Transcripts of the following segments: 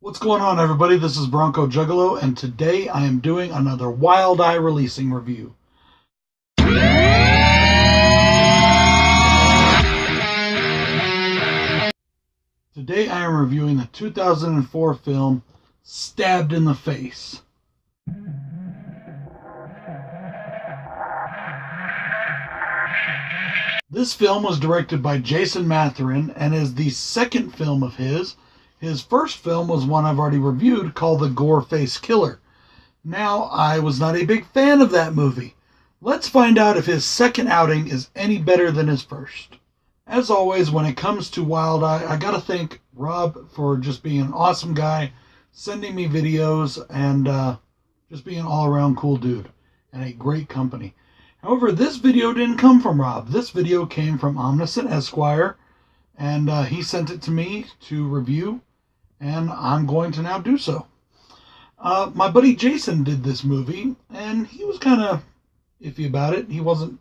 What's going on, everybody? This is BroncoJuggalo, and today I am doing another Wild Eye releasing review. Today I am reviewing the 2004 film Stabbed in the Face. This film was directed by Jason Matherin and is the second film of his. His first film was one I've already reviewed called The Gore-Face Killer. Now, I was not a big fan of that movie. Let's find out if his second outing is any better than his first. As always, when it comes to Wild Eye, I gotta thank Rob for just being an awesome guy, sending me videos, and just being an all-around cool dude, and a great company. However, this video didn't come from Rob. This video came from Omniscient Esquire, and he sent it to me to review, and I'm going to now do so. My buddy Jason did this movie, and he was kind of iffy about it. He wasn't,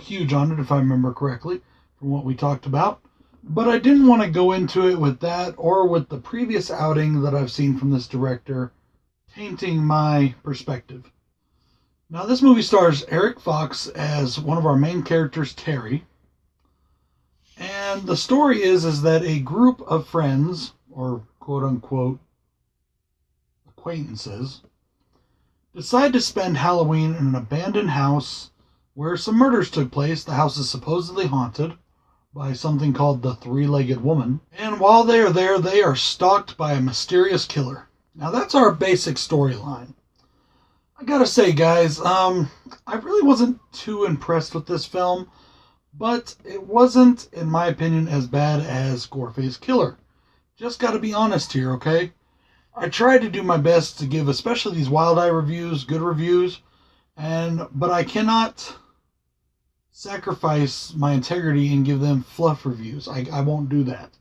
huge on it, if I remember correctly, from what we talked about. But I didn't want to go into it with that, or with the previous outing that I've seen from this director, tainting my perspective. Now, this movie stars Eric Fox as one of our main characters, Terry. And the story is that a group of friends, or quote-unquote acquaintances, decide to spend Halloween in an abandoned house where some murders took place. The house is supposedly haunted by something called the Three-Legged Woman. And while they are there, they are stalked by a mysterious killer. Now, that's our basic storyline. I gotta say, guys, I really wasn't too impressed with this film, but it wasn't, in my opinion, as bad as Gore-Face Killer. Just gotta be honest here, okay? I tried to do my best to give, especially these Wild Eye reviews, good reviews, but I cannot sacrifice my integrity and give them fluff reviews. I won't do that.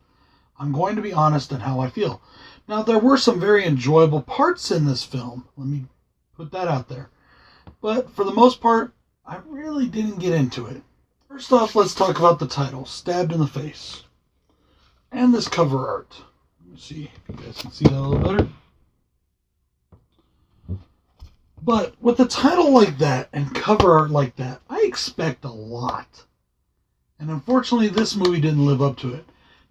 I'm going to be honest in how I feel. Now, there were some very enjoyable parts in this film. Let me put that out there. But for the most part, I really didn't get into it. First off, let's talk about the title, Stabbed in the Face. And this cover art. Let me see if you guys can see that a little better. But with a title like that and cover art like that, I expect a lot. And unfortunately, this movie didn't live up to it.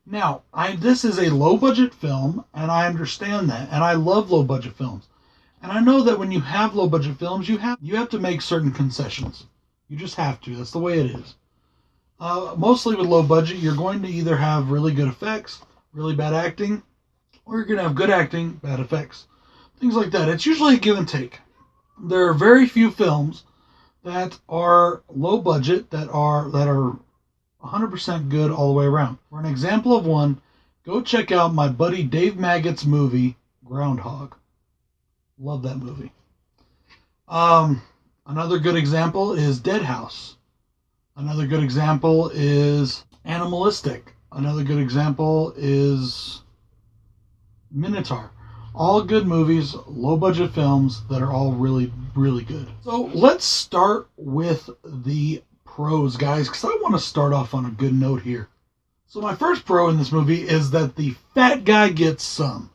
Now, this is a low-budget film, and I understand that. And I love low-budget films. And I know that when you have low-budget films, you have to make certain concessions. You just have to. That's the way it is. Mostly with low budget, you're going to either have really good effects, really bad acting, or you're going to have good acting, bad effects. Things like that. It's usually a give and take. There are very few films that are low budget that are 100% good all the way around. For an example of one, go check out my buddy Dave Maggott's movie, Groundhog. Love that movie. Another good example is Dead House. Another good example is Animalistic. Another good example is Minotaur. All good movies, low-budget films that are all really, really good. So let's start with the pros, guys, because I want to start off on a good note here. So my first pro in this movie is that the fat guy gets some.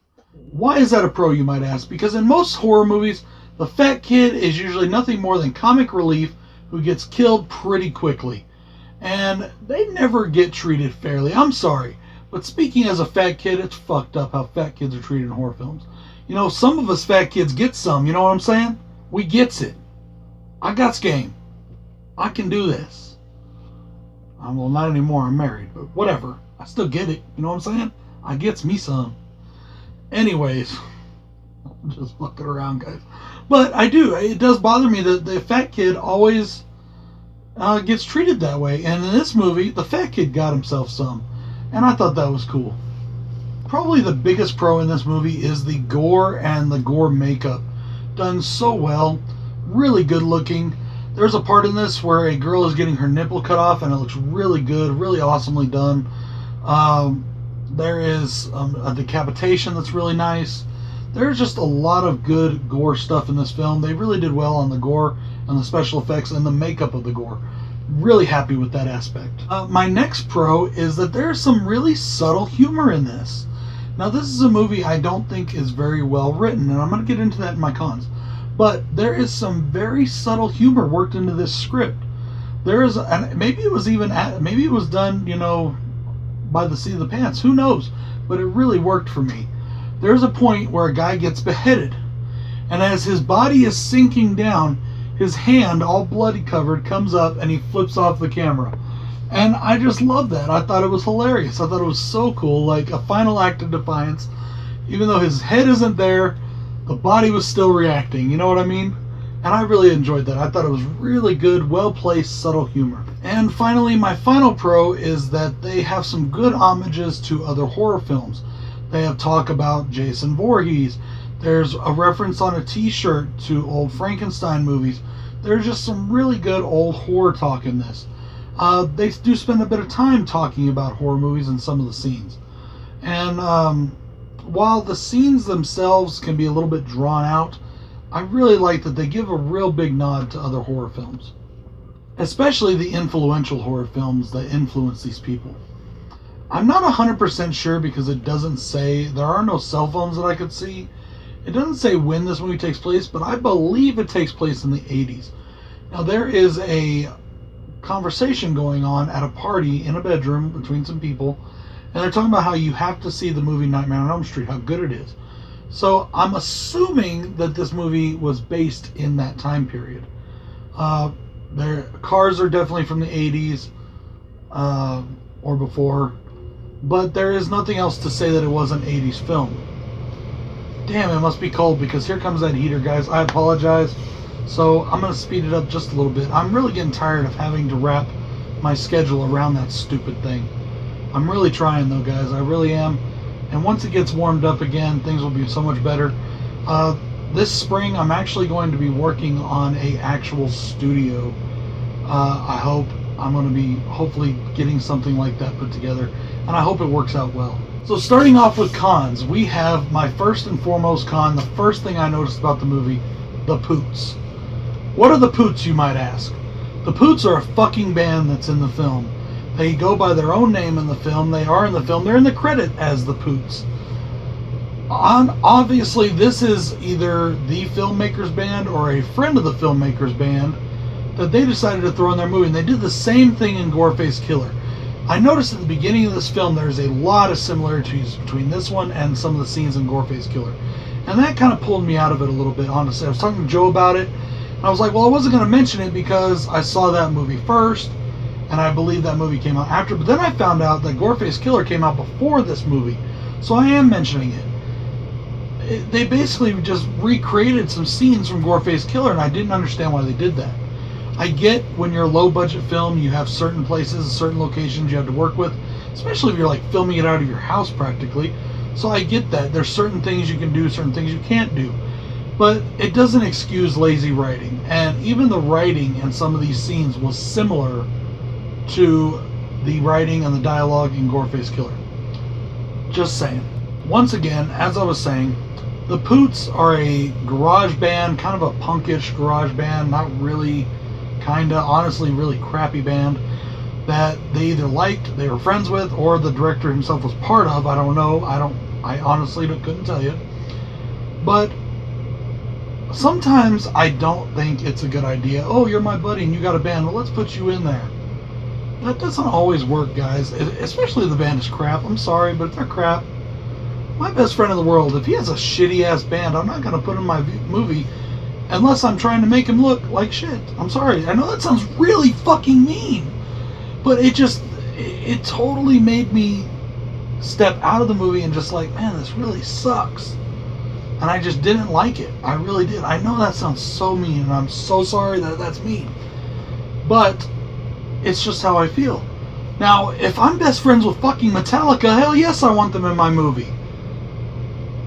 Why is that a pro, you might ask? Because in most horror movies, the fat kid is usually nothing more than comic relief who gets killed pretty quickly. And they never get treated fairly. I'm sorry. But speaking as a fat kid, it's fucked up how fat kids are treated in horror films. Some of us fat kids get some, you know what I'm saying? We gets it. I got game. I can do this. Well, not anymore, I'm married, but whatever. I still get it, you know what I'm saying? I gets me some. Anyways, I'm just fucking around, guys. But I do. It does bother me that the fat kid always gets treated that way. And in this movie, the fat kid got himself some. And I thought that was cool. Probably the biggest pro in this movie is the gore and the gore makeup. Done so well. Really good looking. There's a part in this where a girl is getting her nipple cut off, and it looks really good. Really awesomely done. There is a decapitation that's really nice. There's just a lot of good gore stuff in this film. They really did well on the gore, on the special effects, and the makeup of the gore. Really happy with that aspect. My next pro is that there's some really subtle humor in this. Now, this is a movie I don't think is very well written, and I'm going to get into that in my cons. But there is some very subtle humor worked into this script. There is, and maybe it was done, by the seat of the pants. Who knows? But it really worked for me. There's a point where a guy gets beheaded, and as his body is sinking down, his hand, all bloody covered, comes up and he flips off the camera. And I just love that. I thought it was hilarious. I thought it was so cool, like a final act of defiance. Even though his head isn't there, the body was still reacting. You know what I mean? And I really enjoyed that. I thought it was really good, well-placed, subtle humor. And finally, my final pro is that they have some good homages to other horror films. They have talk about Jason Voorhees. There's a reference on a t-shirt to old Frankenstein movies. There's just some really good old horror talk in this. They do spend a bit of time talking about horror movies in some of the scenes. And while the scenes themselves can be a little bit drawn out, I really like that they give a real big nod to other horror films. Especially the influential horror films that influence these people. I'm not 100% sure because it doesn't say, there are no cell phones that I could see. It doesn't say when this movie takes place, but I believe it takes place in the 80s. Now there is a conversation going on at a party in a bedroom between some people, and they're talking about how you have to see the movie Nightmare on Elm Street, how good it is. So I'm assuming that this movie was based in that time period. Their cars are definitely from the 80s or before, but there is nothing else to say that it was an 80s film. Damn, it must be cold because here comes that heater, guys. I apologize. So I'm going to speed it up just a little bit. I'm really getting tired of having to wrap my schedule around that stupid thing. I'm really trying though, guys. I really am. And once it gets warmed up again, things will be so much better. This spring, I'm actually going to be working on a actual studio. I hope I'm going to be hopefully getting something like that put together. And I hope it works out well. So starting off with cons, we have my first and foremost con, the first thing I noticed about the movie, the Poots. What are the Poots, you might ask? The Poots are a fucking band that's in the film. They go by their own name in the film. They are in the film. They're in the credit as the Poots. Obviously, this is either the filmmaker's band or a friend of the filmmaker's band that they decided to throw in their movie. And they did the same thing in Goreface Killer. I noticed at the beginning of this film there's a lot of similarities between this one and some of the scenes in Goreface Killer. And that kind of pulled me out of it a little bit, honestly. I was talking to Joe about it, and I was like, well, I wasn't going to mention it because I saw that movie first, and I believe that movie came out after. But then I found out that Goreface Killer came out before this movie, so I am mentioning it. They basically just recreated some scenes from Goreface Killer, and I didn't understand why they did that. I get when you're a low-budget film, you have certain places, certain locations you have to work with, especially if you're like filming it out of your house practically. So I get that. There's certain things you can do, certain things you can't do. But it doesn't excuse lazy writing. And even the writing in some of these scenes was similar to the writing and the dialogue in Goreface Killer. Just saying. Once again, as I was saying, the Poots are a garage band, kind of a punkish garage band, not really, kinda, honestly, really crappy band that they either liked, they were friends with, or the director himself was part of. I don't know. I honestly couldn't tell you. But sometimes I don't think it's a good idea. Oh, you're my buddy and you got a band. Well, let's put you in there. That doesn't always work, guys. Especially if the band is crap. I'm sorry, but if they're crap, my best friend in the world, if he has a shitty-ass band, I'm not going to put him in my movie unless I'm trying to make him look like shit. I'm sorry. I know that sounds really fucking mean, but it totally made me step out of the movie and just like, man, this really sucks. And I just didn't like it. I really did. I know that sounds so mean, and I'm so sorry that that's mean. But it's just how I feel. Now, if I'm best friends with fucking Metallica, hell yes, I want them in my movie.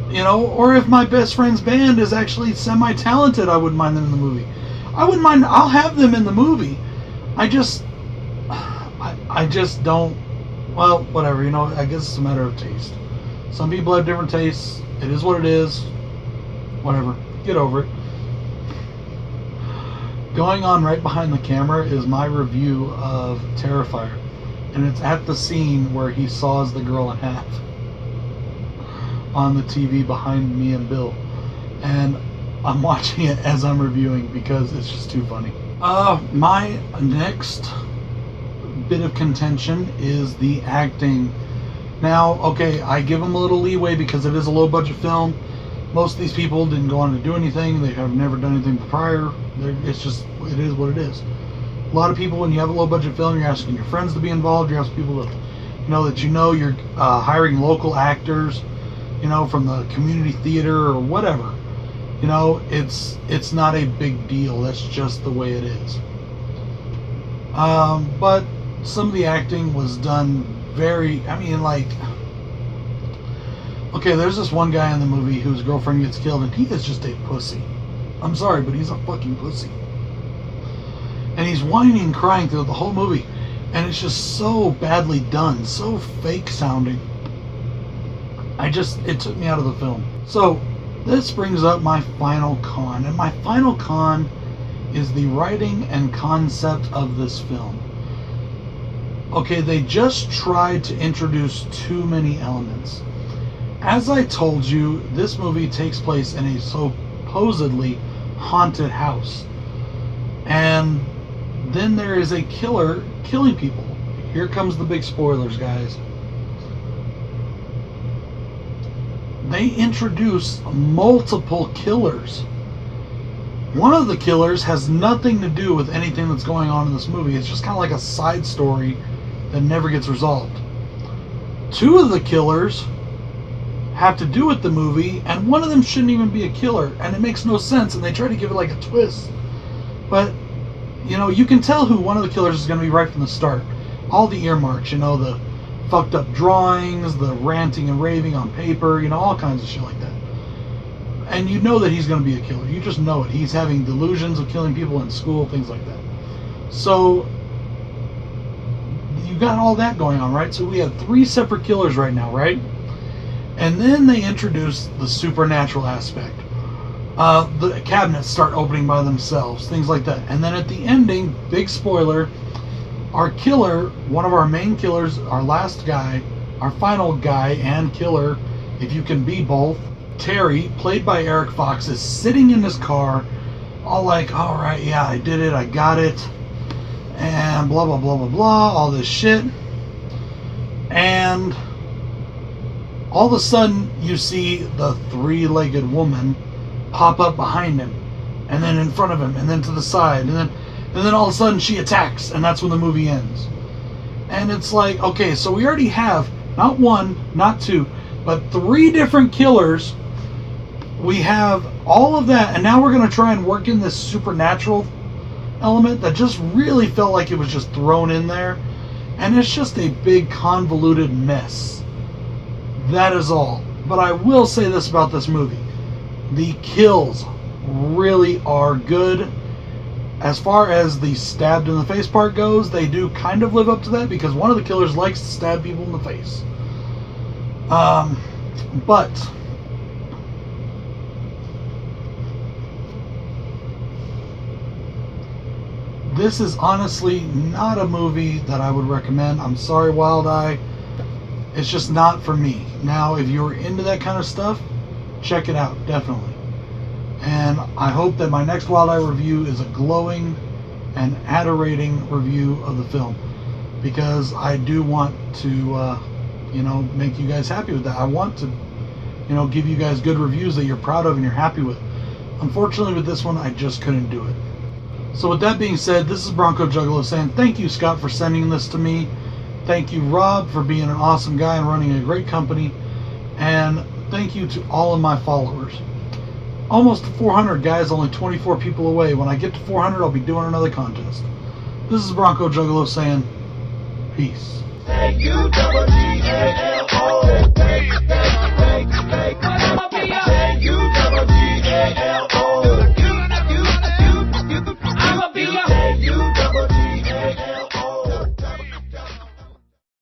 You know, or if my best friend's band is actually semi-talented, I wouldn't mind them in the movie. I wouldn't mind, I'll have them in the movie. I just don't, well, whatever, you know, I guess it's a matter of taste. Some people have different tastes. It is what it is. Whatever. Get over it. Going on right behind the camera is my review of Terrifier. And it's at the scene where he saws the girl in half. on the TV behind me and Bill, and I'm watching it as I'm reviewing because it's just too funny. My next bit of contention is the acting. Now, okay, I give them a little leeway because it is a low-budget film. Most of these people didn't go on to do anything. They have never done anything prior. It's just, it is what it is. A lot of people, when you have a low-budget film, you're asking your friends to be involved. You're asking people to, you're hiring local actors, from the community theater or whatever. It's not a big deal. That's just the way it is. But some of the acting was done very, okay, there's this one guy in the movie whose girlfriend gets killed, and he is just a pussy. I'm sorry, but he's a fucking pussy. And he's whining and crying throughout the whole movie, and it's just so badly done, so fake sounding. It took me out of the film. So, this brings up my final con, and my final con is the writing and concept of this film. Okay, they just tried to introduce too many elements. As I told you, this movie takes place in a supposedly haunted house. And then there is a killer killing people. Here comes the big spoilers, guys. They introduce multiple killers. One of the killers has nothing to do with anything that's going on in this movie. It's just kind of like a side story that never gets resolved. Two of the killers have to do with the movie, and one of them shouldn't even be a killer, and it makes no sense, and they try to give it like a twist. But, you can tell who one of the killers is going to be right from the start. All the earmarks, the fucked up drawings, the ranting and raving on paper, all kinds of shit like that. And you know that he's going to be a killer. You just know it. He's having delusions of killing people in school, things like that. So, you got all that going on, right? So we have 3 separate killers right now, right? And then they introduce the supernatural aspect. The cabinets start opening by themselves, things like that. And then at the ending, big spoiler, our killer, one of our main killers, our last guy, our final guy and killer, if you can be both, Terry, played by Eric Fox, is sitting in his car, all like, all right, yeah, I did it, I got it, and blah, blah, blah, blah, blah, all this shit. And all of a sudden, you see the 3-legged woman pop up behind him, and then in front of him, and then to the side, and then all of a sudden she attacks, and that's when the movie ends. And it's like, okay, so we already have not 1, not 2, but 3 different killers. We have all of that, and now we're going to try and work in this supernatural element that just really felt like it was just thrown in there. And it's just a big convoluted mess. That is all. But I will say this about this movie. The kills really are good. As far as the stabbed in the face part goes, they do kind of live up to that because one of the killers likes to stab people in the face. But this is honestly not a movie that I would recommend. I'm sorry, Wild Eye. It's just not for me. Now, if you're into that kind of stuff, check it out, definitely. And I hope that my next Wild Eye review is a glowing and adorating review of the film, because I do want to, make you guys happy with that. I want to, give you guys good reviews that you're proud of and you're happy with. Unfortunately, with this one, I just couldn't do it. So with that being said, this is BroncoJuggalo saying thank you, Scott, for sending this to me. Thank you, Rob, for being an awesome guy and running a great company. And thank you to all of my followers. Almost 400, guys, only 24 people away. When I get to 400, I'll be doing another contest. This is BroncoJuggalo saying peace.